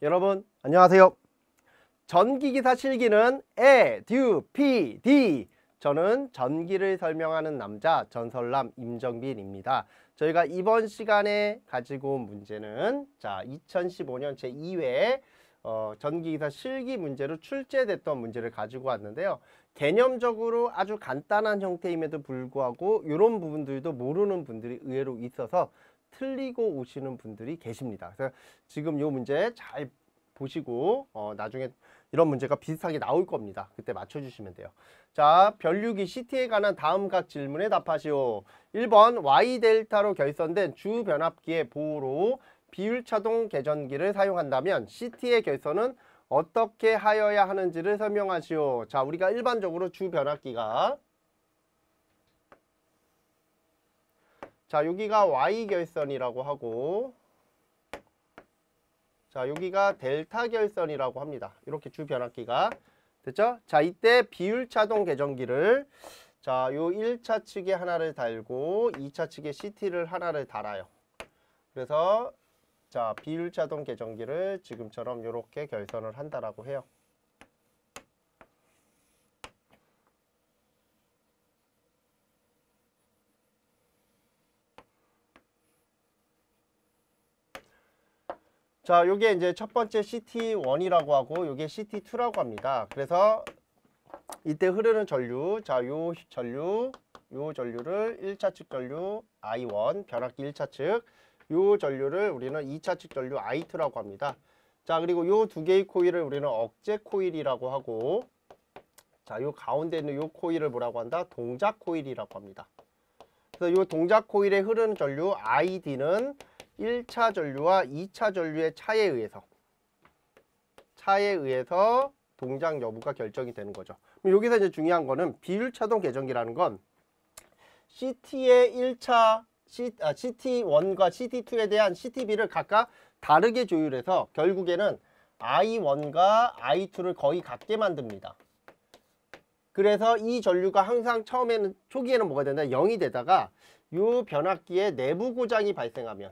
여러분 안녕하세요. 전기기사 실기는 에듀피디. 저는 전기를 설명하는 남자 전설남 임정빈입니다. 저희가 이번 시간에 가지고 온 문제는 2015년 제2회 전기기사 실기 문제로 출제됐던 문제를 가지고 왔는데요. 개념적으로 아주 간단한 형태임에도 불구하고 이런 부분들도 모르는 분들이 의외로 있어서 틀리고 오시는 분들이 계십니다. 그래서 지금 이 문제 잘 보시고 나중에 이런 문제가 비슷하게 나올 겁니다. 그때 맞춰주시면 돼요. 자, 변류기 CT에 관한 다음 각 질문에 답하시오. 1번 Y 델타로 결선된 주 변압기의 보호로 비율차동 계전기를 사용한다면 CT의 결선은 어떻게 하여야 하는지를 설명하시오. 자, 우리가 일반적으로 주 변압기가 자, 여기가 Y 결선이라고 하고 자, 여기가 델타 결선이라고 합니다. 이렇게 주 변압기가 됐죠? 자, 이때 비율차동 계전기를 자, 요 1차 측에 하나를 달고 2차 측에 CT를 하나를 달아요. 그래서 자, 비율차동 계전기를 지금처럼 이렇게 결선을 한다라고 해요. 자, 요게 이제 첫 번째 CT1이라고 하고 요게 CT2라고 합니다. 그래서 이때 흐르는 전류, 자, 요 전류를 1차 측 전류 I1, 변압기 1차 측, 요 전류를 우리는 2차 측 전류 I2라고 합니다. 자, 그리고 요 두 개의 코일을 우리는 억제 코일이라고 하고 자, 요 가운데 있는 요 코일을 뭐라고 한다? 동작 코일이라고 합니다. 그래서 요 동작 코일에 흐르는 전류 ID는 1차 전류와 2차 전류의 차에 의해서 동작 여부가 결정이 되는 거죠. 그럼 여기서 이제 중요한 거는 비율차동 계전기라는 건 CT의 1차 CT1과 CT2에 대한 CT비를 각각 다르게 조율해서 결국에는 I1과 I2를 거의 같게 만듭니다. 그래서 이 전류가 항상 초기에는 뭐가 된다? 0이 되다가 요 변압기에 내부 고장이 발생하면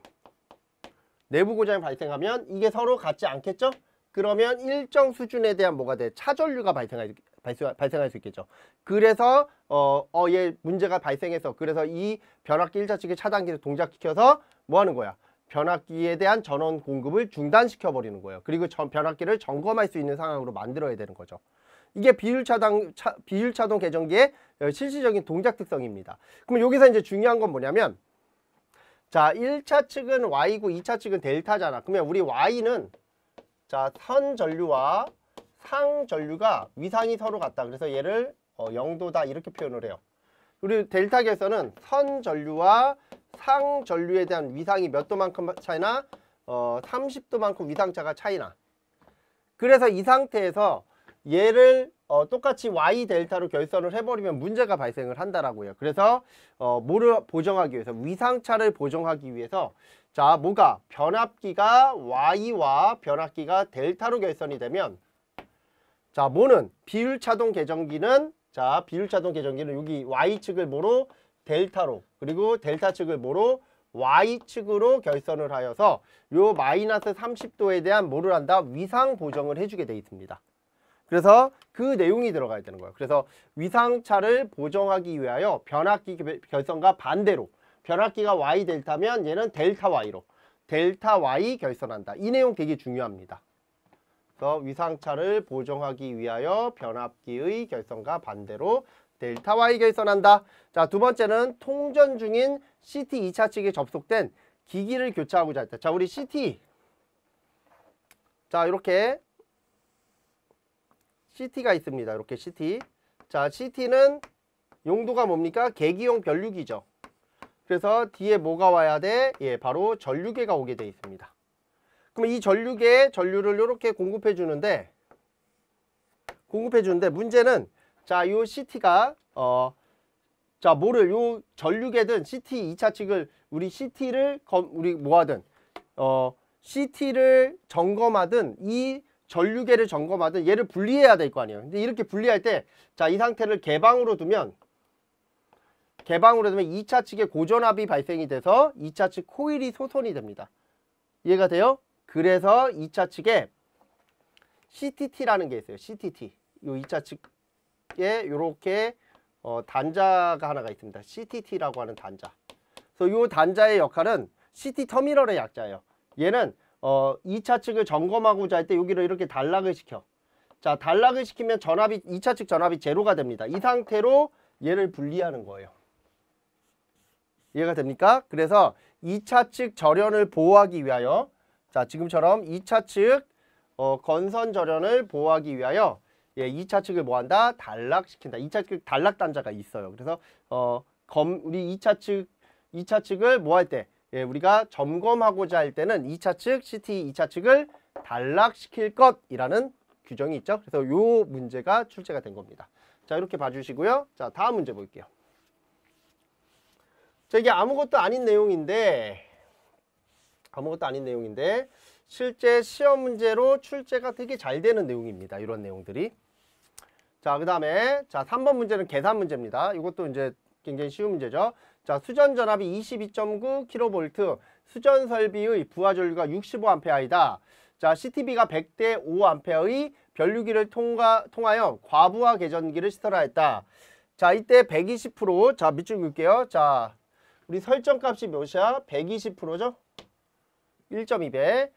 이게 서로 같지 않겠죠? 그러면 일정 수준에 대한 뭐가 돼? 차전류가 발생할 수 있겠죠. 그래서 얘 문제가 발생해서 그래서 이 변압기 1차 측의 차단기를 동작시켜서 뭐 하는 거야? 변압기에 대한 전원 공급을 중단시켜 버리는 거예요. 그리고 변압기를 점검할 수 있는 상황으로 만들어야 되는 거죠. 이게 비율차동 계전기의 실질적인 동작 특성입니다. 그럼 여기서 이제 중요한 건 뭐냐면 자, 1차 측은 Y고 2차 측은 델타잖아. 그러면 우리 Y는 자, 선 전류와 상 전류가 위상이 서로 같다. 그래서 얘를 0도다 이렇게 표현을 해요. 그리고 델타 결선은 선 전류와 상 전류에 대한 위상이 몇 도만큼 차이나? 30도만큼 위상차가 차이나. 그래서 이 상태에서 얘를 똑같이 Y 델타로 결선을 해버리면 문제가 발생을 한다라고요. 그래서 뭐를 보정하기 위해서 위상차를 보정하기 위해서 자, 뭐가 변압기가 Y와 변압기가 델타로 결선이 되면 자, 뭐는 비율차동 계전기는 자, 비율차동 계전기는 여기 Y측을 뭐로 델타로 그리고 델타 측을 뭐로 Y측으로 결선을 하여서 요 마이너스 30도에 대한 뭐를 한다? 위상 보정을 해주게 돼 있습니다. 그래서 그 내용이 들어가야 되는 거예요. 그래서 위상차를 보정하기 위하여 변압기 결선과 반대로 변압기가 Y 델타면 얘는 델타 Y로 델타 Y 결선한다. 이 내용 되게 중요합니다. 그래서 위상차를 보정하기 위하여 변압기의 결선과 반대로 델타 Y 결선한다. 자, 두 번째는 통전 중인 CT 2차 측에 접속된 기기를 교체하고자 했다. 자, 우리 CT 자, 이렇게 CT가 있습니다. 이렇게 CT. 자, CT는 용도가 뭡니까? 계기용 변류기죠. 그래서 뒤에 뭐가 와야 돼? 예, 바로 전류계가 오게 돼 있습니다. 그럼 이 전류계에 전류를 이렇게 공급해 주는데 문제는 자, 요 CT가 자, 뭐를 요 전류계든 CT 2차 측을 우리 CT를 우리 뭐하든 CT를 점검하든 이 전류계를 점검하든 얘를 분리해야 될 거 아니에요. 근데 이렇게 분리할 때 자, 이 상태를 개방으로 두면 2차 측에 고전압이 발생이 돼서 2차 측 코일이 소선이 됩니다. 이해가 돼요? 그래서 2차 측에 CTT라는 게 있어요. CTT. 요 2차 측에 요렇게 단자가 하나가 있습니다. CTT라고 하는 단자. 그래서 요 단자의 역할은 CT 터미널의 약자예요. 얘는 2차 측을 점검하고자 할 때 여기를 이렇게 단락을 시켜. 자, 단락을 시키면 전압이 2차 측 전압이 제로가 됩니다. 이 상태로 얘를 분리하는 거예요. 이해가 됩니까? 그래서 2차 측 절연을 보호하기 위하여, 자, 지금처럼 2차 측 건선 절연을 보호하기 위하여 2차 측을 뭐한다? 단락시킨다. 2차 측 단락 단자가 있어요. 그래서 우리 2차 측을 뭐 할 때, 우리가 점검하고자 할 때는 2차 측, CT 2차 측을 단락시킬 것이라는 규정이 있죠. 그래서 요 문제가 출제가 된 겁니다. 자, 이렇게 봐주시고요. 자, 다음 문제 볼게요. 자, 이게 아무것도 아닌 내용인데 실제 시험 문제로 출제가 되게 잘 되는 내용입니다. 이런 내용들이. 자, 그 다음에 자 3번 문제는 계산 문제입니다. 이것도 이제 굉장히 쉬운 문제죠. 자, 수전 전압이 22.9kV, 수전 설비의 부하 전류가 65A이다. 자, CTB가 100대 5A의 변류기를 통하여 과부하 개전기를 시설하였다. 자, 이때 120%, 자, 밑줄 그을게요. 자, 우리 설정값이 몇이야? 120%죠? 1.2배.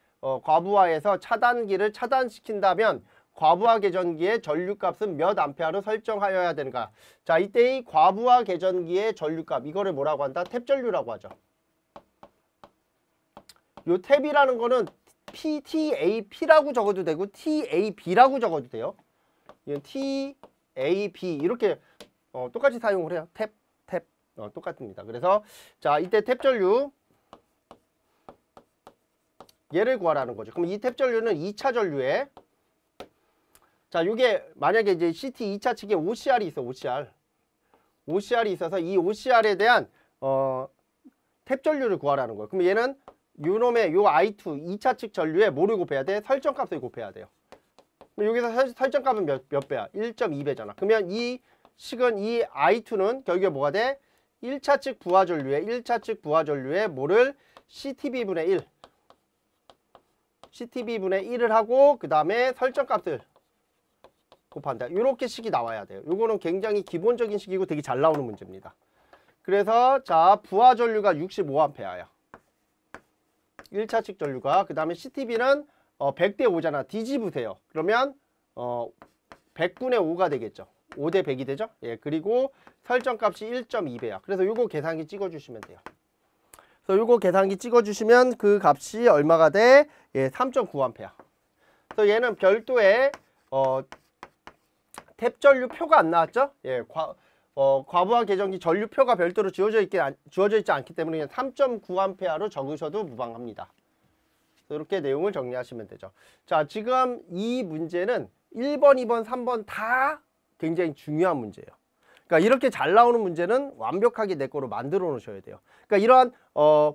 과부하에서 차단기를 차단시킨다면 과부하 개전기의 전류값은 몇 암페어로 설정하여야 되는가? 자, 이때의 과부하 개전기의 전류값, 이거를 뭐라고 한다? 탭전류라고 하죠. 요 탭이라는 거는 TAP라고 적어도 되고 TAB라고 적어도 돼요. 이건 TAB 이렇게 똑같이 사용을 해요. 탭 똑같습니다. 그래서 자, 이때 탭전류 얘를 구하라는 거죠. 그럼 이 탭전류는 2차 전류에, 자, 요게 만약에 이제 CT 2차 측에 OCR이 있어. OCR이 있어서 이 OCR에 대한 탭전류를 구하라는 거예요. 그럼 얘는 요놈의 요 I2 2차 측 전류에 뭐를 곱해야 돼? 설정값을 곱해야 돼요. 그럼 여기서 설정값은 몇 배야? 1.2배잖아. 그러면 이 식은 이 I2는 결국에 뭐가 돼? 1차 측 부하 전류에 뭐를 CTB분의 1 CTB분의 1을 하고 그 다음에 설정값을 곱한다. 이렇게 식이 나와야 돼요. 요거는 굉장히 기본적인 식이고 되게 잘 나오는 문제입니다. 그래서 자, 부하 전류가 65A야. 1차 측 전류가. 그 다음에 CTB는 100대 5잖아. 뒤집으세요. 그러면 100분의 5가 되겠죠. 5대 100이 되죠. 예, 그리고 설정값이 1.2배야. 그래서 요거 계산기 찍어주시면 돼요. 그래서 요거 계산기 찍어주시면 그 값이 얼마가 돼? 예, 3.9A. 그래서 얘는 별도의 탭전류 표가 안 나왔죠? 예, 과부하 개전기 전류표가 별도로 주어져 있지 않기 때문에 그냥 3.9A로 적으셔도 무방합니다. 이렇게 내용을 정리하시면 되죠. 자, 지금 이 문제는 1번, 2번, 3번 다 굉장히 중요한 문제예요. 그러니까 이렇게 잘 나오는 문제는 완벽하게 내 거로 만들어 놓으셔야 돼요. 그러니까 이러한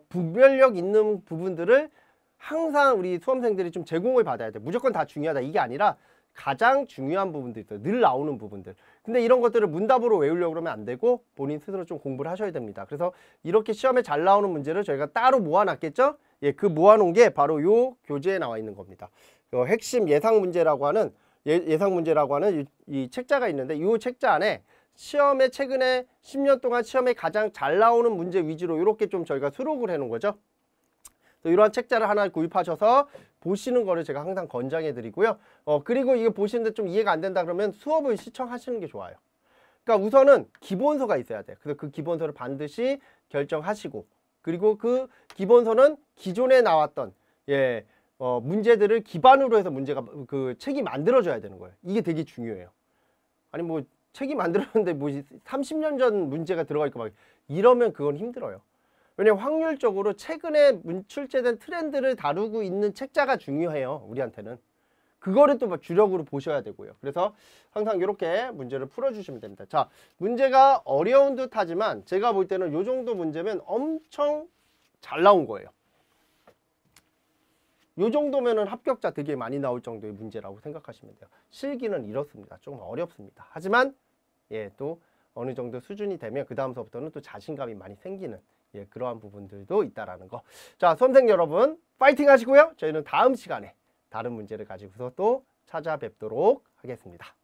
분별력 있는 부분들을 항상 우리 수험생들이 좀 제공을 받아야 돼. 무조건 다 중요하다 이게 아니라 가장 중요한 부분들 있어요. 늘 나오는 부분들. 근데 이런 것들을 문답으로 외우려고 그러면 안 되고 본인 스스로 좀 공부를 하셔야 됩니다. 그래서 이렇게 시험에 잘 나오는 문제를 저희가 따로 모아놨겠죠? 예, 그 모아놓은 게 바로 요 교재에 나와 있는 겁니다. 핵심 예상 문제라고 하는 이 책자가 있는데 이 책자 안에 시험에 최근에 10년 동안 시험에 가장 잘 나오는 문제 위주로 이렇게 좀 저희가 수록을 해놓은 거죠. 이러한 책자를 하나 구입하셔서 보시는 거를 제가 항상 권장해 드리고요. 그리고 이게 보시는데 좀 이해가 안 된다 그러면 수업을 시청하시는 게 좋아요. 그러니까 우선은 기본서가 있어야 돼요. 그래서 그 기본서를 반드시 결정하시고, 그리고 그 기본서는 기존에 나왔던 문제들을 기반으로 해서 문제가 그 책이 만들어져야 되는 거예요. 이게 되게 중요해요. 아니 뭐 책이 만들었는데 뭐 30년 전 문제가 들어가 있고 막 이러면 그건 힘들어요. 왜냐면 확률적으로 최근에 출제된 트렌드를 다루고 있는 책자가 중요해요. 우리한테는. 그거를 또 주력으로 보셔야 되고요. 그래서 항상 이렇게 문제를 풀어주시면 됩니다. 자, 문제가 어려운 듯 하지만 제가 볼 때는 이 정도 문제면 엄청 잘 나온 거예요. 이 정도면은 합격자 되게 많이 나올 정도의 문제라고 생각하시면 돼요. 실기는 이렇습니다. 조금 어렵습니다. 하지만 또 어느 정도 수준이 되면 그 다음서부터는 또 자신감이 많이 생기는 그러한 부분들도 있다라는 거. 자, 수험생 여러분 파이팅 하시고요. 저희는 다음 시간에 다른 문제를 가지고서 또 찾아뵙도록 하겠습니다.